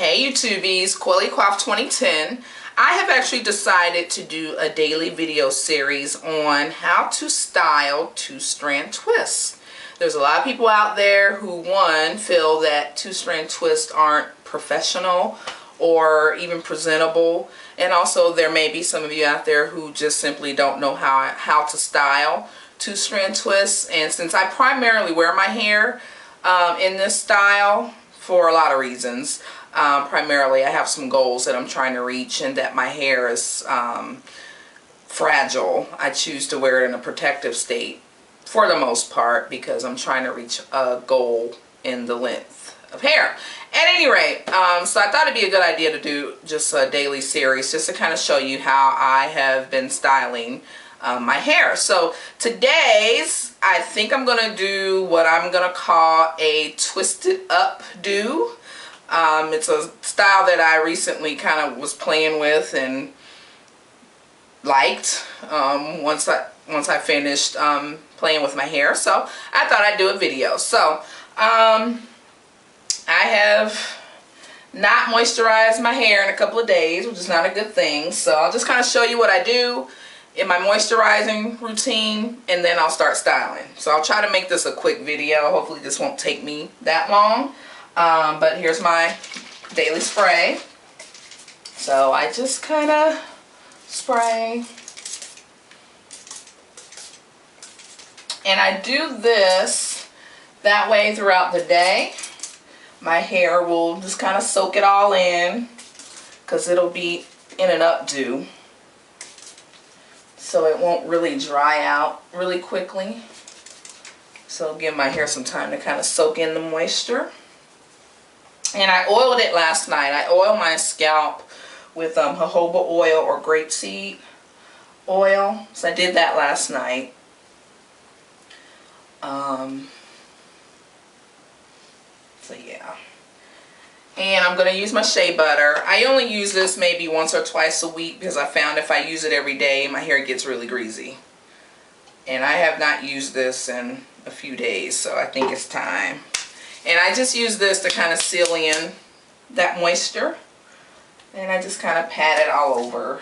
Hey YouTubies, Coif 2010. I have actually decided to do a daily video series on how to style two-strand twists. There's a lot of people out there who, one, feel that two-strand twists aren't professional or even presentable, and also there may be some of you out there who just simply don't know how to style two-strand twists. And since I primarily wear my hair in this style for a lot of reasons, primarily I have some goals that I'm trying to reach, and that my hair is fragile. I choose to wear it in a protective state for the most part because I'm trying to reach a goal in the length of hair. At any rate, so I thought it'd be a good idea to do just a daily series just to kind of show you how I have been styling my hair. So today's, I think I'm going to do what I'm going to call a twisted up do. It's a style that I recently kind of was playing with and liked once I finished playing with my hair. So I thought I'd do a video. So I have not moisturized my hair in a couple of days, which is not a good thing. So I'll just kind of show you what I do in my moisturizing routine, and then I'll start styling. So I'll try to make this a quick video. Hopefully this won't take me that long. But here's my daily spray. So I just kind of spray. And I do this that way throughout the day. My hair will just kind of soak it all in because it'll be in an updo. So it won't really dry out really quickly. So give my hair some time to kind of soak in the moisture. And I oiled it last night. I oiled my scalp with jojoba oil or grapeseed oil. So I did that last night. So yeah. And I'm going to use my shea butter. I only use this maybe once or twice a week because I found if I use it every day, my hair gets really greasy. And I have not used this in a few days, so I think it's time. And I just use this to kind of seal in that moisture. And I just kind of pat it all over.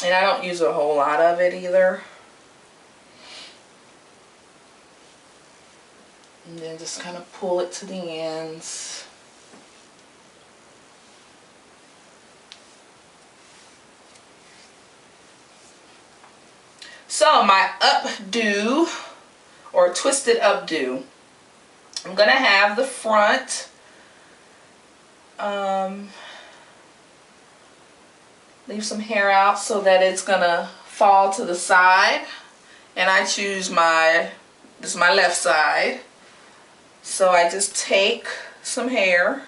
And I don't use a whole lot of it either. And then just kind of pull it to the ends. So my updo, or twisted updo, I'm going to have the front leave some hair out so that it's going to fall to the side. And I choose this is my left side. So I just take some hair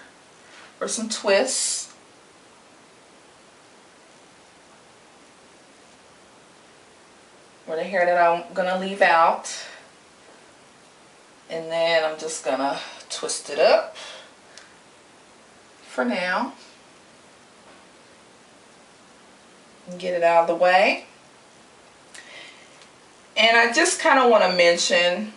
or some twists. Or the hair that I'm going to leave out. And then I'm just going to twist it up for now. And get it out of the way. And I just kind of want to mention,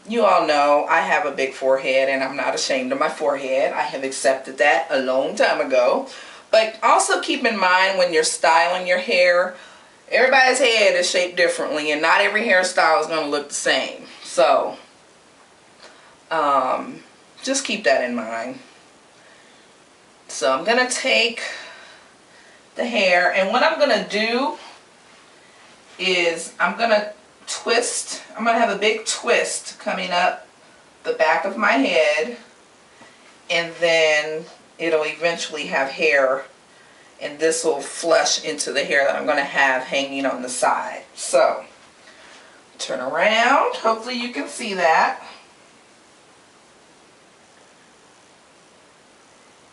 you all know I have a big forehead and I'm not ashamed of my forehead. I have accepted that a long time ago. But also keep in mind when you're styling your hair, everybody's head is shaped differently and not every hairstyle is going to look the same. So just keep that in mind. So I'm going to take the hair, and what I'm going to do is I'm going to twist. I'm going to have a big twist coming up the back of my head, and then it'll eventually have hair, and this will flush into the hair that I'm going to have hanging on the side. So turn around. Hopefully you can see that.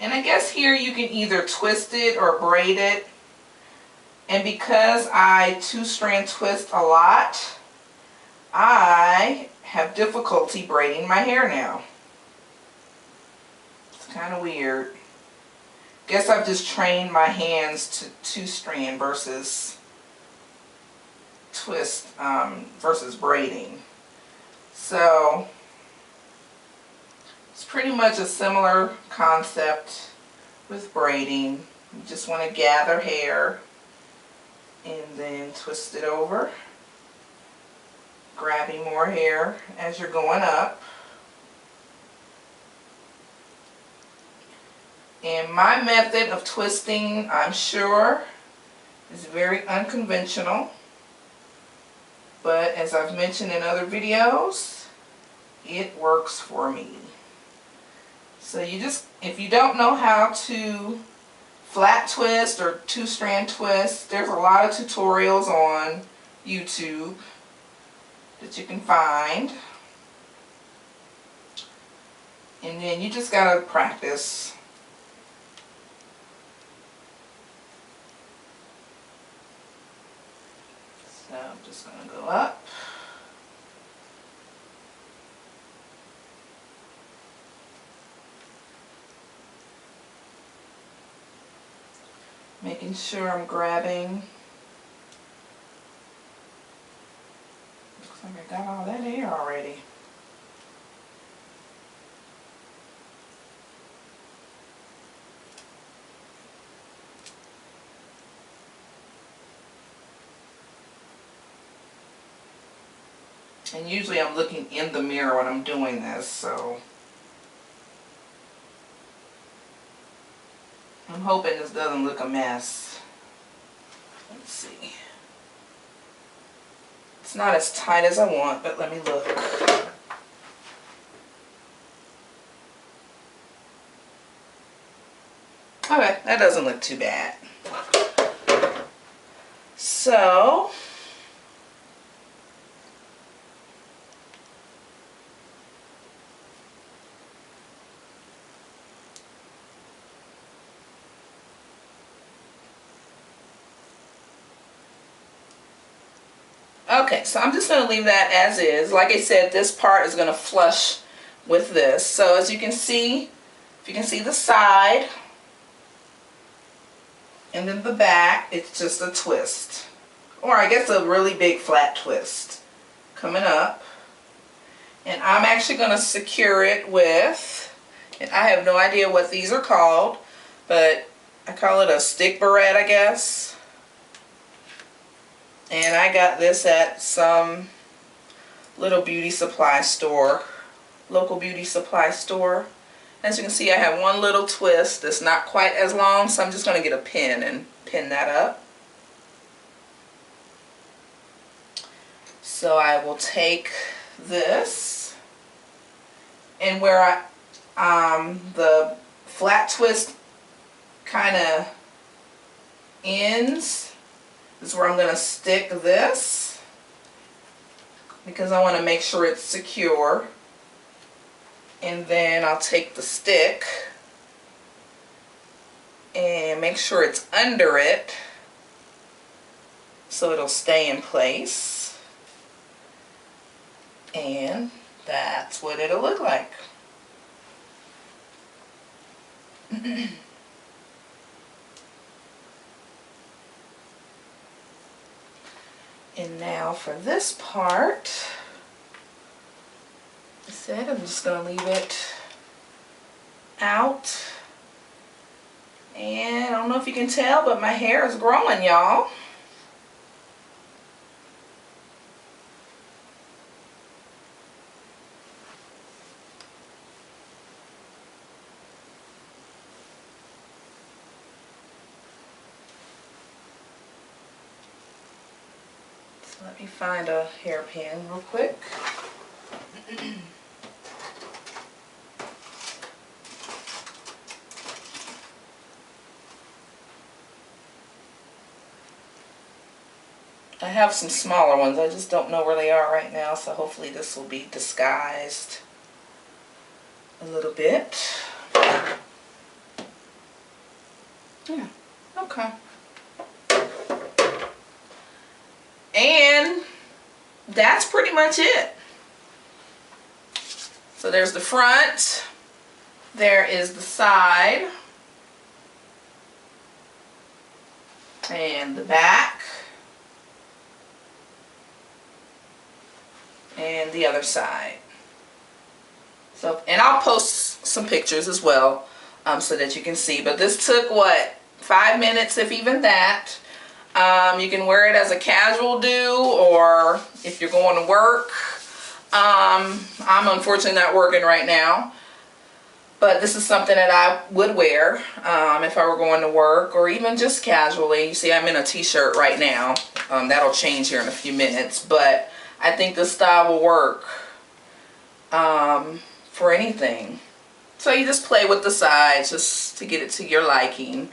And I guess here you can either twist it or braid it. And because I two-strand twist a lot, I have difficulty braiding my hair now. It's kind of weird. Guess I've just trained my hands to two-strand versus twist versus braiding. So it's pretty much a similar concept with braiding. You just want to gather hair and then twist it over, grabbing more hair as you're going up. And my method of twisting, I'm sure, is very unconventional, but as I've mentioned in other videos, it works for me. So you just, if you don't know how to flat twist or two-strand twist, there's a lot of tutorials on YouTube that you can find. And then you just gotta practice. So I'm just going to go up. Making sure I'm grabbing. Looks like I got all that hair already. And usually I'm looking in the mirror when I'm doing this, so I'm hoping this doesn't look a mess. Let's see. It's not as tight as I want, but let me look. Okay, that doesn't look too bad. So okay, so I'm just going to leave that as is. Like I said, this part is going to flush with this. So as you can see, if you can see the side and then the back, it's just a twist. Or I guess a really big flat twist coming up. And I'm actually going to secure it with, and I have no idea what these are called, but I call it a stick barrette, I guess. And I got this at some little beauty supply store, local beauty supply store. As you can see, I have one little twist that's not quite as long, so I'm just going to get a pin and pin that up. So I will take this, and where the flat twist kind of ends, this is where I'm going to stick this, because I want to make sure it's secure. And then I'll take the stick and make sure it's under it so it'll stay in place. And that's what it'll look like. And now for this part, I said I'm just going to leave it out. And I don't know if you can tell, but my hair is growing, y'all. So let me find a hairpin real quick. I have some smaller ones, I just don't know where they are right now, so hopefully this will be disguised a little bit. Yeah, okay. And that's pretty much it. So there's the front, there is the side, and the back. And the other side. So, and I'll post some pictures as well so that you can see. But this took, what, 5 minutes, if even that. You can wear it as a casual do, or if you're going to work. I'm unfortunately not working right now. But this is something that I would wear if I were going to work, or even just casually. You see, I'm in a t-shirt right now. That'll change here in a few minutes. But I think this style will work for anything. So you just play with the sides just to get it to your liking.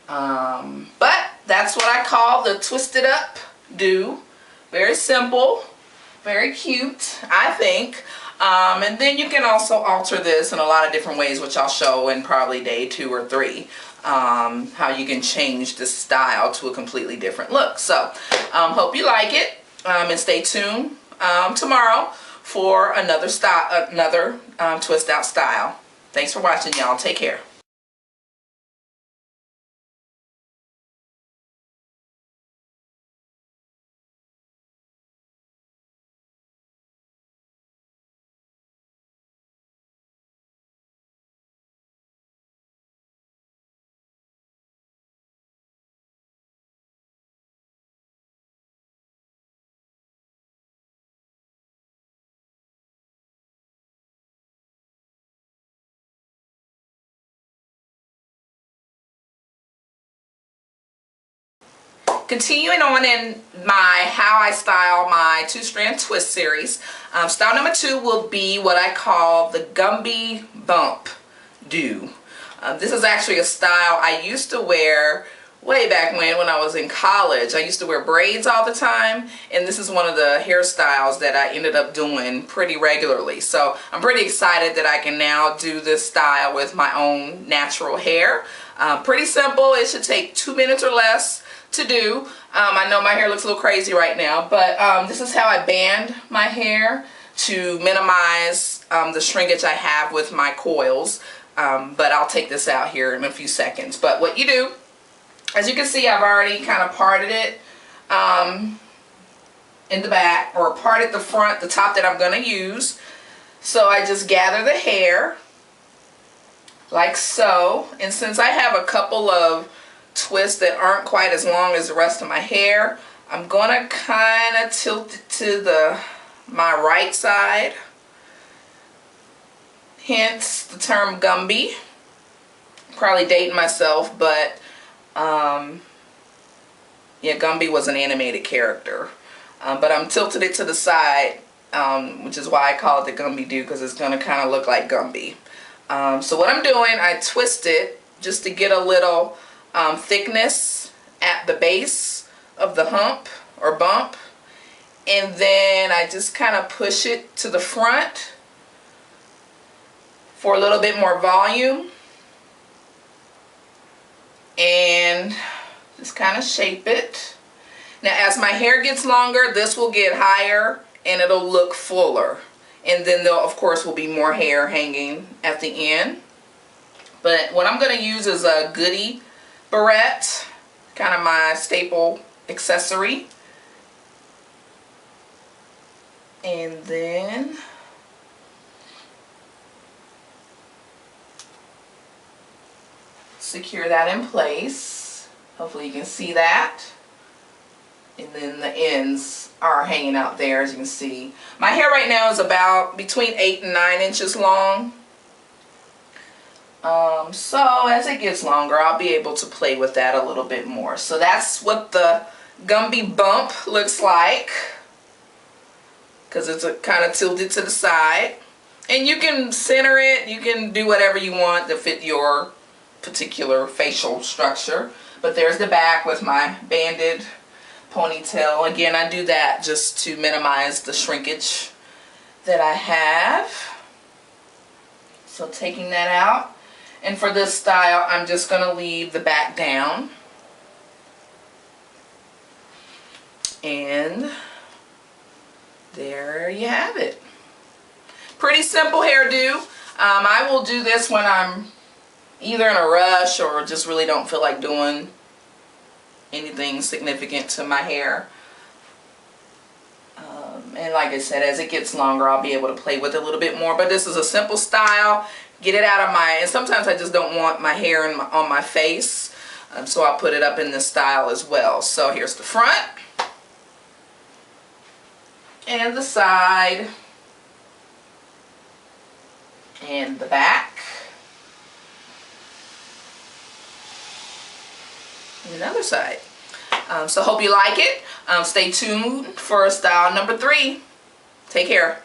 But that's what I call the twisted up do. Very simple, very cute, I think. And then you can also alter this in a lot of different ways, which I'll show in probably day 2 or 3. How you can change this style to a completely different look. So, hope you like it. And stay tuned tomorrow for another twist out style. Thanks for watching, y'all. Take care. Continuing on in my How I Style My Two-Strand Twist series, style number 2 will be what I call the Gumby Bump Do. This is actually a style I used to wear way back when I was in college. I used to wear braids all the time, and this is one of the hairstyles that I ended up doing pretty regularly. So I'm pretty excited that I can now do this style with my own natural hair. Pretty simple. It should take 2 minutes or less to do. I know my hair looks a little crazy right now, but this is how I band my hair to minimize the shrinkage I have with my coils. But I'll take this out here in a few seconds. But what you do, as you can see, I've already kind of parted it in the back, or parted the front, the top that I'm going to use. So I just gather the hair like so, and since I have a couple of twists that aren't quite as long as the rest of my hair, I'm gonna kind of tilt it to my right side, hence the term Gumby. Probably dating myself, but yeah, Gumby was an animated character, but I'm tilted it to the side, which is why I call it the Gumby do, because it's gonna kind of look like Gumby. So what I'm doing, I twist it just to get a little thickness at the base of the hump or bump, and then I just kind of push it to the front for a little bit more volume, and just kind of shape it. Now as my hair gets longer, this will get higher and it'll look fuller, and then there of course will be more hair hanging at the end. But what I'm going to use is a goodie barrette, kind of my staple accessory, and then secure that in place. Hopefully you can see that. And then the ends are hanging out there, as you can see. My hair right now is about between 8 and 9 inches long. So as it gets longer, I'll be able to play with that a little bit more. So that's what the Gumby bump looks like, because it's kind of tilted to the side. And you can center it, you can do whatever you want to fit your particular facial structure. But there's the back with my banded ponytail. Again, I do that just to minimize the shrinkage that I have. So taking that out. And for this style, I'm just going to leave the back down. And there you have it. Pretty simple hairdo. I will do this when I'm either in a rush or just really don't feel like doing anything significant to my hair. And like I said, as it gets longer, I'll be able to play with it a little bit more. But this is a simple style. Get it out of my, and sometimes I just don't want my hair on my face. So I'll put it up in this style as well. So here's the front. And the side. And the back. And another side. So hope you like it. Stay tuned for style number 3. Take care.